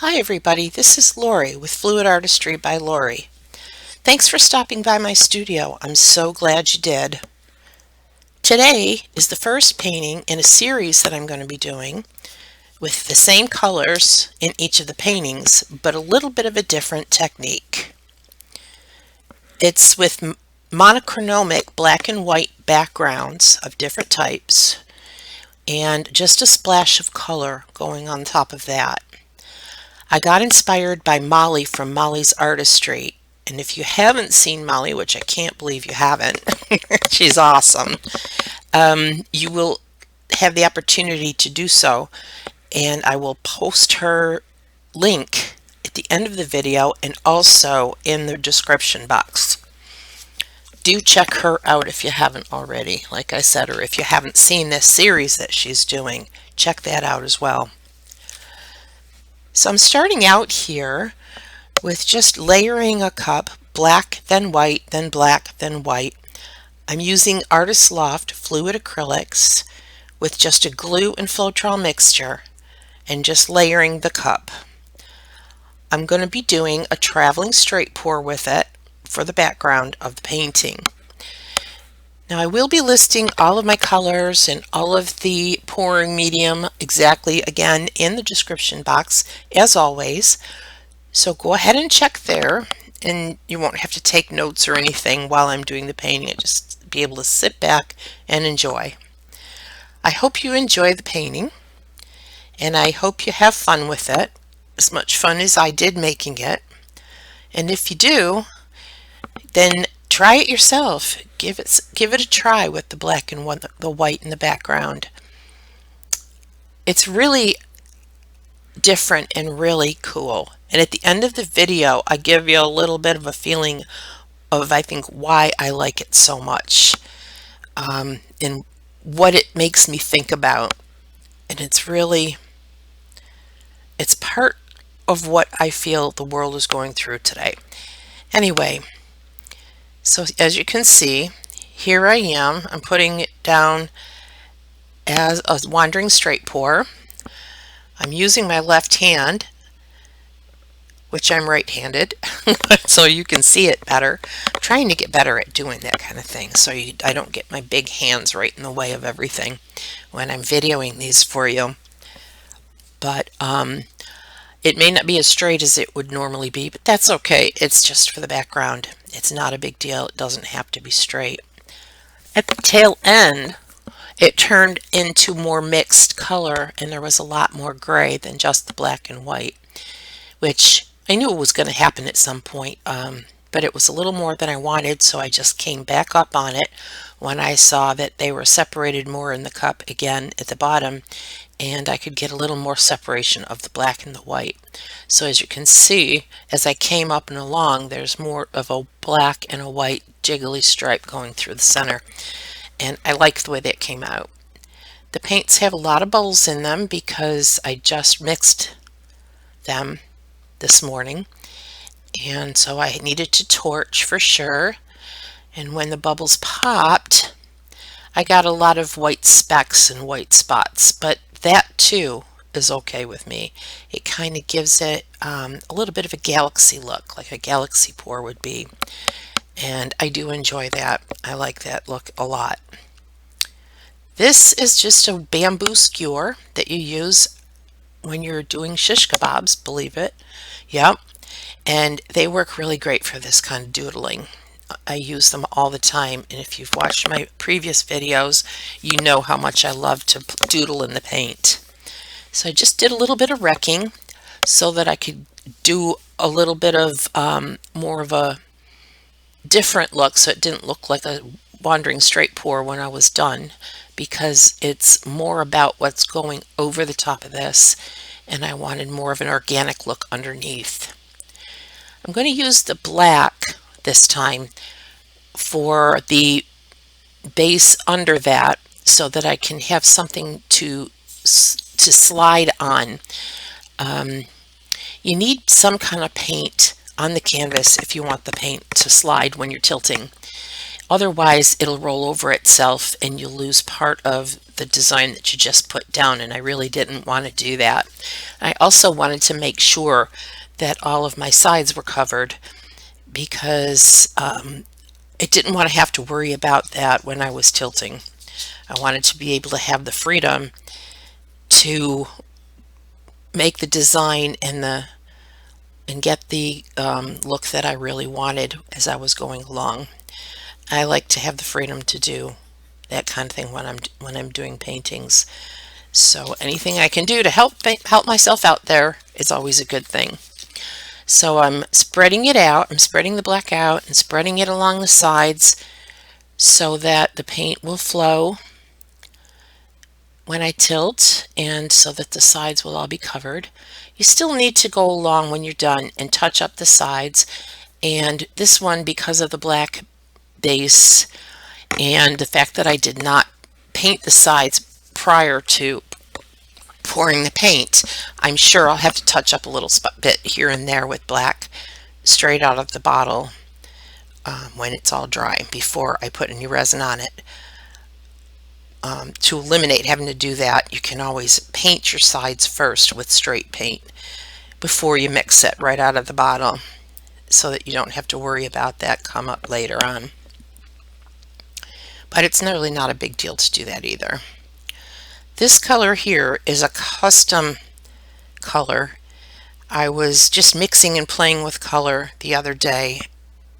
Hi everybody, this is Lori with Fluid Artistry by Lori. Thanks for stopping by my studio. I'm so glad you did. Today is the first painting in a series that I'm going to be doing with the same colors in each of the paintings, but a little bit of a different technique. It's with monochromatic black and white backgrounds of different types and just a splash of color going on top of that. I got inspired by Molly from Molly's Artistry, and if you haven't seen Molly, which I can't believe you haven't, she's awesome, you will have the opportunity to do so, and I will post her link at the end of the video and also in the description box. Do check her out if you haven't already, like I said, or if you haven't seen this series that she's doing, check that out as well. So I'm starting out here with just layering a cup, black, then white, then black, then white. I'm using Artist Loft fluid acrylics with just a glue and Floetrol mixture and just layering the cup. I'm going to be doing a traveling straight pour with it for the background of the painting. Now I will be listing all of my colors and all of the pouring medium exactly again in the description box as always. So go ahead and check there, and you won't have to take notes or anything while I'm doing the painting. Just be able to sit back and enjoy. I hope you enjoy the painting, and I hope you have fun with it, as much fun as I did making it. And if you do, then try it yourself. Give it a try with the black and the white in the background. It's really different and really cool. And at the end of the video, I give you a little bit of a feeling of, I think, why I like it so much, and what it makes me think about. And it's part of what I feel the world is going through today. Anyway, so as you can see, here I am. I'm putting it down as a wandering straight pour. I'm using my left hand, which I'm right-handed, so you can see it better. I'm trying to get better at doing that kind of thing so I don't get my big hands right in the way of everything when I'm videoing these for you. But it may not be as straight as it would normally be, but that's okay. It's just for the background. It's not a big deal. It doesn't have to be straight. At the tail end, it turned into more mixed color, and there was a lot more gray than just the black and white, which I knew was going to happen at some point, but it was a little more than I wanted, so I just came back up on it when I saw that they were separated more in the cup again at the bottom, and I could get a little more separation of the black and the white. So as you can see, as I came up and along, there's more of a black and a white jiggly stripe going through the center, and I like the way that came out. The paints have a lot of bubbles in them because I just mixed them this morning, and so I needed to torch for sure, and when the bubbles popped, I got a lot of white specks and white spots, but that too is okay with me. It kind of gives it a little bit of a galaxy look, like a galaxy pour would be, and I do enjoy that. I like that look a lot. This is just a bamboo skewer that you use when you're doing shish kebabs, believe it. Yep, and they work really great for this kind of doodling. I use them all the time, and if you've watched my previous videos, you know how much I love to doodle in the paint. So I just did a little bit of wrecking so that I could do a little bit of more of a different look, so it didn't look like a wandering straight pour when I was done, because it's more about what's going over the top of this, and I wanted more of an organic look underneath. I'm going to use the black this time for the base under that so that I can have something to slide on. You need some kind of paint on the canvas if you want the paint to slide when you're tilting. Otherwise, it'll roll over itself and you'll lose part of the design that you just put down, and I really didn't want to do that. I also wanted to make sure that all of my sides were covered because I didn't want to have to worry about that when I was tilting. I wanted to be able to have the freedom to make the design and get the look that I really wanted as I was going along. I like to have the freedom to do that kind of thing when I'm doing paintings. So anything I can do to help myself out there is always a good thing. So I'm spreading it out. I'm spreading the black out and spreading it along the sides so that the paint will flow when I tilt and so that the sides will all be covered. You still need to go along when you're done and touch up the sides. And this one, because of the black base and the fact that I did not paint the sides prior to pouring the paint, I'm sure I'll have to touch up a little bit here and there with black straight out of the bottle when it's all dry before I put any resin on it. To eliminate having to do that, you can always paint your sides first with straight paint before you mix it right out of the bottle so that you don't have to worry about that come up later on. But it's really not a big deal to do that either. This color here is a custom color. I was just mixing and playing with color the other day,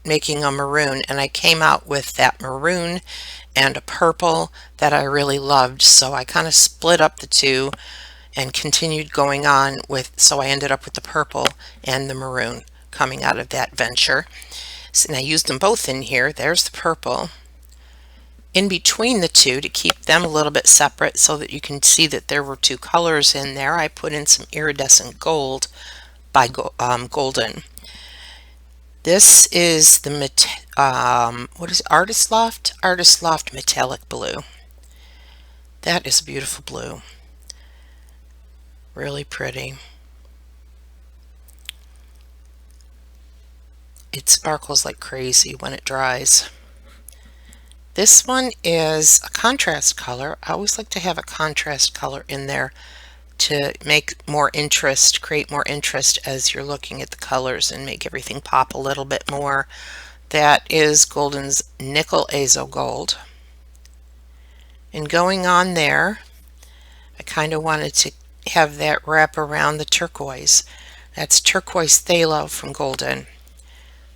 making a maroon, and I came out with that maroon and a purple that I really loved. So I kind of split up the two and continued going on with, so I ended up with the purple and the maroon coming out of that venture. And I used them both in here. There's the purple. In between the two, to keep them a little bit separate so that you can see that there were two colors in there, I put in some iridescent gold by Golden. This is the what is it? Artist Loft metallic blue. That is a beautiful blue. Really pretty. It sparkles like crazy when it dries. This one is a contrast color. I always like to have a contrast color in there to make more interest, create more interest as you're looking at the colors and make everything pop a little bit more. That is Golden's Nickel Azo Gold. And going on there, I kind of wanted to have that wrap around the turquoise. That's Turquoise Phthalo from Golden.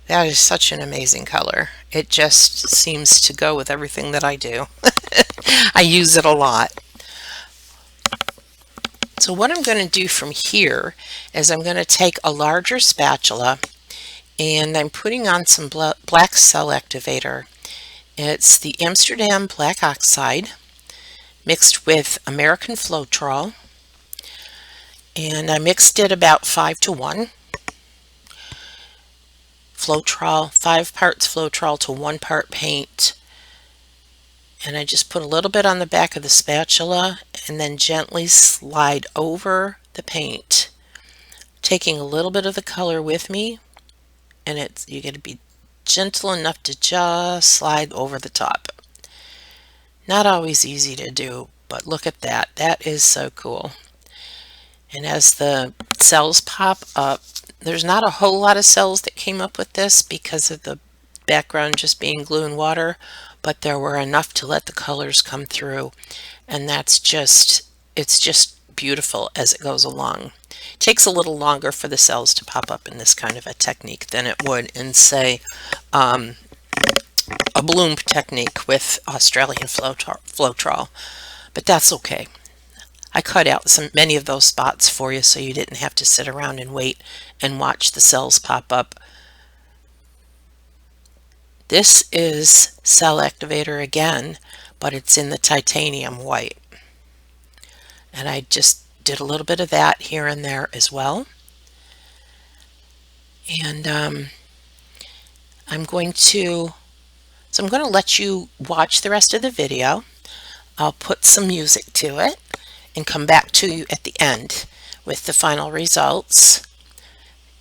That is such an amazing color. It just seems to go with everything that I do. I use it a lot. So what I'm going to do from here is I'm going to take a larger spatula and I'm putting on some black cell activator. It's the Amsterdam Black Oxide mixed with American Floetrol, and I mixed it about 5 to 1. Floetrol, 5 parts Floetrol to 1 part paint. And I just put a little bit on the back of the spatula and then gently slide over the paint, taking a little bit of the color with me, and you got to be gentle enough to just slide over the top. Not always easy to do, but look at that. That is so cool. And as the cells pop up, there's not a whole lot of cells that came up with this because of the background just being glue and water, but there were enough to let the colors come through, and it's just beautiful as it goes along. It takes a little longer for the cells to pop up in this kind of a technique than it would in, say, a bloom technique with Australian Floetrol, but that's okay. I cut out many of those spots for you so you didn't have to sit around and wait and watch the cells pop up. This is cell activator again, but it's in the titanium white. And I just did a little bit of that here and there as well. And I'm going to let you watch the rest of the video. I'll put some music to it and come back to you at the end with the final results.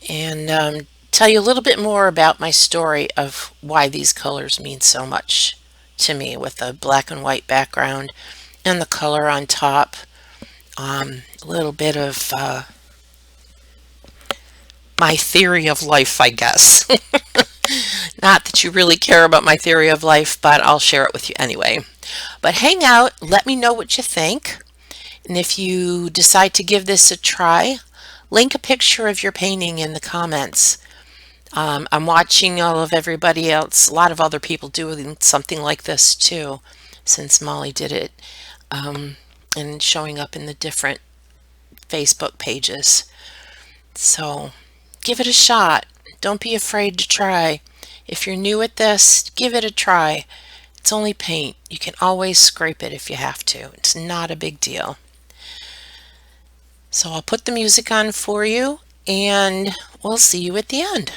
And tell you a little bit more about my story of why these colors mean so much to me, with the black and white background and the color on top. A little bit of my theory of life, I guess. Not that you really care about my theory of life, but I'll share it with you anyway. But hang out, let me know what you think. And if you decide to give this a try, link a picture of your painting in the comments. I'm watching all of everybody else, a lot of other people doing something like this too, since Molly did it, and showing up in the different Facebook pages. So give it a shot. Don't be afraid to try. If you're new at this, give it a try. It's only paint. You can always scrape it if you have to. It's not a big deal. So I'll put the music on for you, and we'll see you at the end.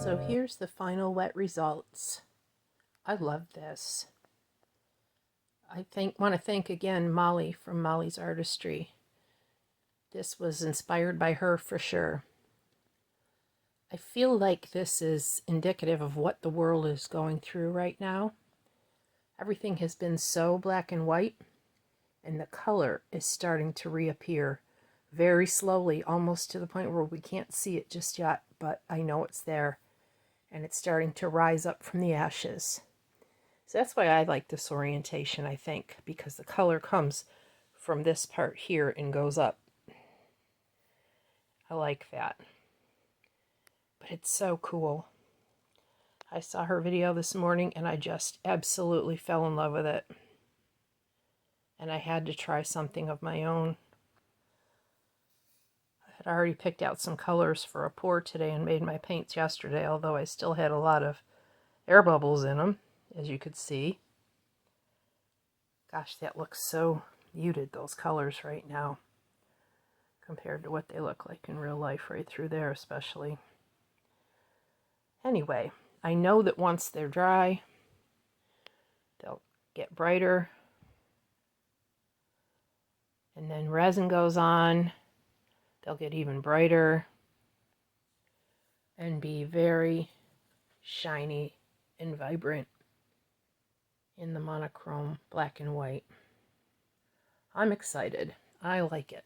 So here's the final wet results. I love this. I want to thank again Molly from Molly's Artistry. This was inspired by her for sure. I feel like this is indicative of what the world is going through right now. Everything has been so black and white, and the color is starting to reappear very slowly, almost to the point where we can't see it just yet, but I know it's there, and it's starting to rise up from the ashes. So that's why I like this orientation, I think, because the color comes from this part here and goes up. I like that. But it's so cool. I saw her video this morning and I just absolutely fell in love with it. And I had to try something of my own. I had already picked out some colors for a pour today and made my paints yesterday, although I still had a lot of air bubbles in them, as you could see. Gosh, that looks so muted, those colors right now, compared to what they look like in real life, right through there especially. Anyway, I know that once they're dry, they'll get brighter. And then resin goes on, they'll get even brighter and be very shiny and vibrant in the monochrome black and white. I'm excited. I like it.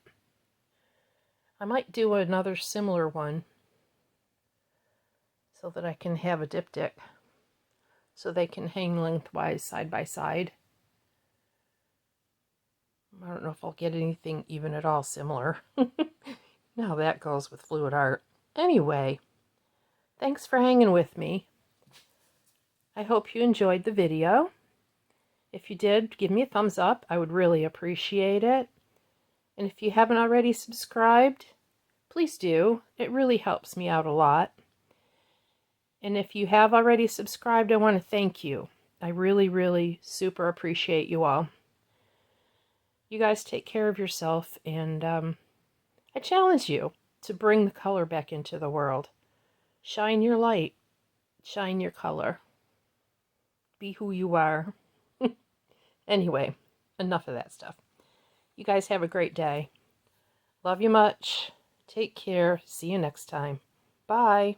I might do another similar one so that I can have a diptych so they can hang lengthwise side by side. I don't know if I'll get anything even at all similar. Now that goes with fluid art. Anyway, thanks for hanging with me. I hope you enjoyed the video. If you did, give me a thumbs up. I would really appreciate it. And if you haven't already subscribed, please do. It really helps me out a lot. And if you have already subscribed, I want to thank you. I really, really super appreciate you all. You guys take care of yourself, and I challenge you to bring the color back into the world. Shine your light. Shine your color. Be who you are. Anyway, enough of that stuff. You guys have a great day. Love you much. Take care. See you next time. Bye.